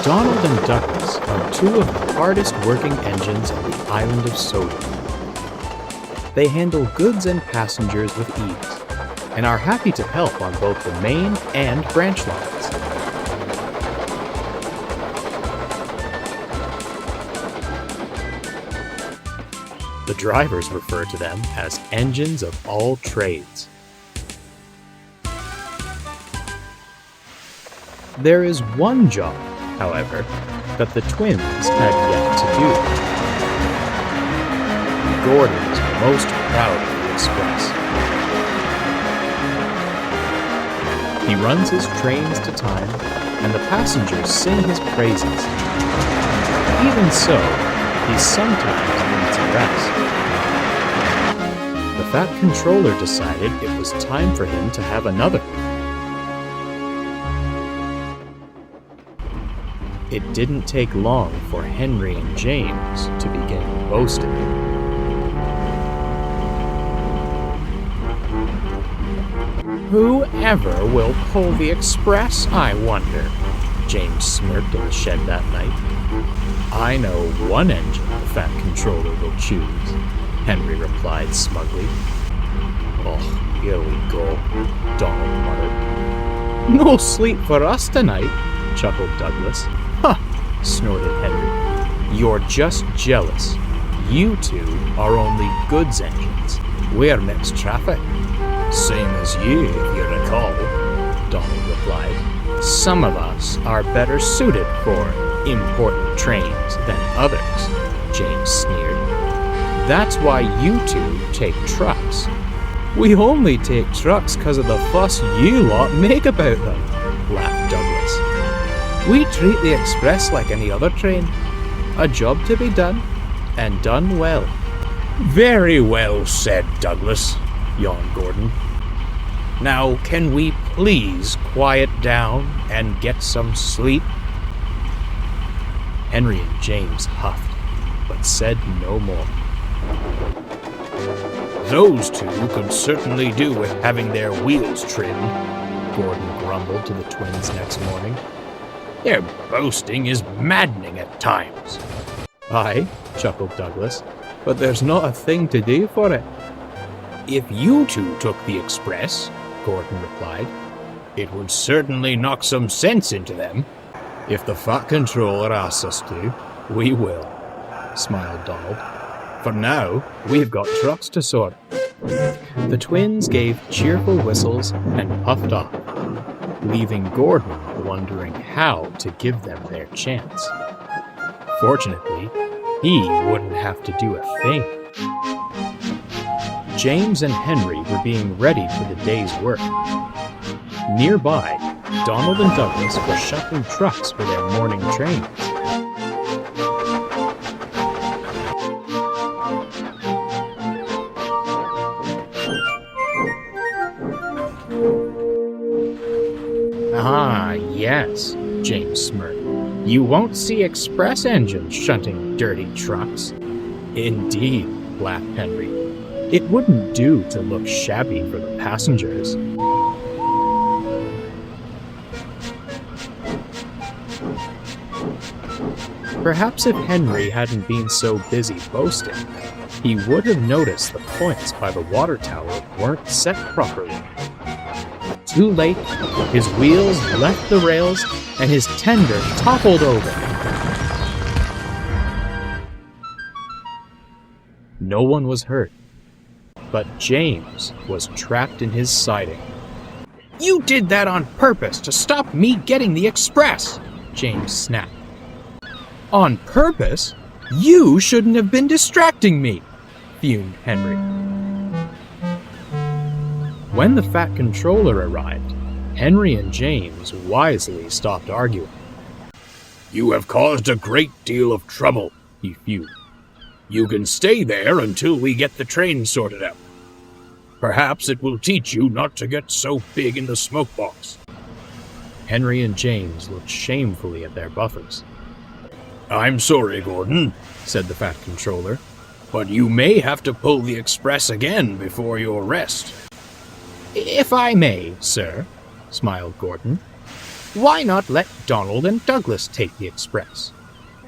Donald and Douglas are two of the hardest working engines on the island of Sodor. They handle goods and passengers with ease, and are happy to help on both the main and branch lines. The drivers refer to them as engines of all trades. There is one job, however, that the twins had yet to do. Gordon is most proud of the Express. He runs his trains to time, and the passengers sing his praises. Even so, he sometimes needs a rest. The Fat Controller decided it was time for him to have another. It didn't take long for Henry and James to begin boasting. "Whoever will pull the Express, I wonder?" James smirked in the shed that night. "I know one engine the Fat Controller will choose," Henry replied smugly. "Oh, here we go," Donald muttered. "No sleep for us tonight," chuckled Douglas. "Huh," snorted Henry. "You're just jealous. You two are only goods engines. We're mixed traffic." "Same as you, if you recall," Donald replied. "Some of us are better suited for important trains than others," James sneered. "That's why you two take trucks." "We only take trucks because of the fuss you lot make about them," laughed Douglas. "We treat the Express like any other train. A job to be done, and done well." "Very well said, Douglas," yawned Gordon. "Now, can we please quiet down and get some sleep?" Henry and James huffed, but said no more. "Those two could certainly do with having their wheels trimmed," Gordon grumbled to the twins next morning. "Their boasting is maddening at times." "Aye," chuckled Douglas, "but there's not a thing to do for it." "If you two took the Express," Gordon replied, "it would certainly knock some sense into them." "If the Fat Controller asks us to, we will," smiled Donald. "For now, we've got trucks to sort." The twins gave cheerful whistles and puffed off, leaving Gordon wondering how to give them their chance. Fortunately, he wouldn't have to do a thing. James and Henry were being ready for the day's work. Nearby, Donald and Douglas were shuffling trucks for their morning trains. "Ah, yes," James smirked. "You won't see express engines shunting dirty trucks." "Indeed," laughed Henry. "It wouldn't do to look shabby for the passengers." Perhaps if Henry hadn't been so busy boasting, he would have noticed the points by the water tower weren't set properly. Too late, his wheels left the rails and his tender toppled over. No one was hurt, but James was trapped in his siding. "You did that on purpose to stop me getting the express," James snapped. "On purpose? You shouldn't have been distracting me," fumed Henry. When the Fat Controller arrived, Henry and James wisely stopped arguing. "You have caused a great deal of trouble," he fumed. "You can stay there until we get the train sorted out. Perhaps it will teach you not to get so big in the smoke box." Henry and James looked shamefully at their buffers. "I'm sorry, Gordon," said the Fat Controller, "but you may have to pull the express again before your rest." "If I may, sir," smiled Gordon. Why not let Donald and Douglas take the express?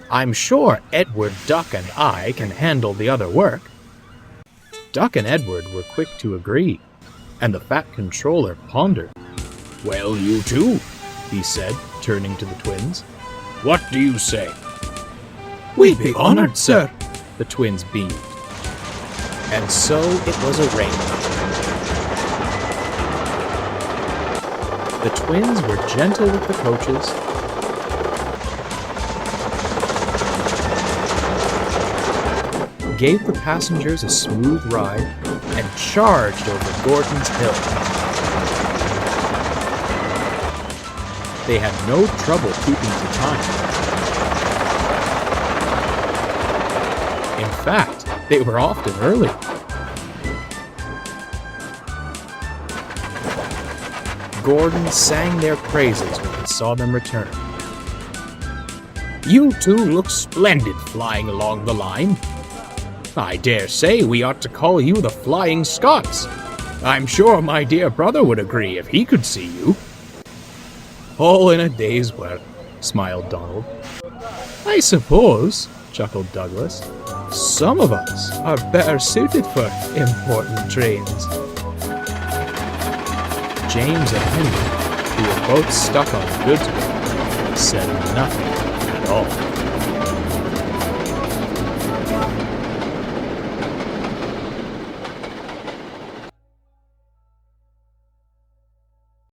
I'm sure Edward, Duck, and I can handle the other work." Duck and Edward were quick to agree, and the Fat Controller pondered. "Well, you two," he said, turning to the twins. "What do you say?" "We'd be honored, sir," the twins beamed. And so it was arranged. The twins were gentle with the coaches, gave the passengers a smooth ride, and charged over Gordon's Hill. They had no trouble keeping to time. In fact, they were often early. Gordon sang their praises when he saw them return. "You two look splendid flying along the line. I dare say we ought to call you the Flying Scots. I'm sure my dear brother would agree if he could see you." "All in a day's work," smiled Donald. "I suppose," chuckled Douglas, "some of us are better suited for important trains." James and Henry, who were both stuck on goods work, said nothing at all.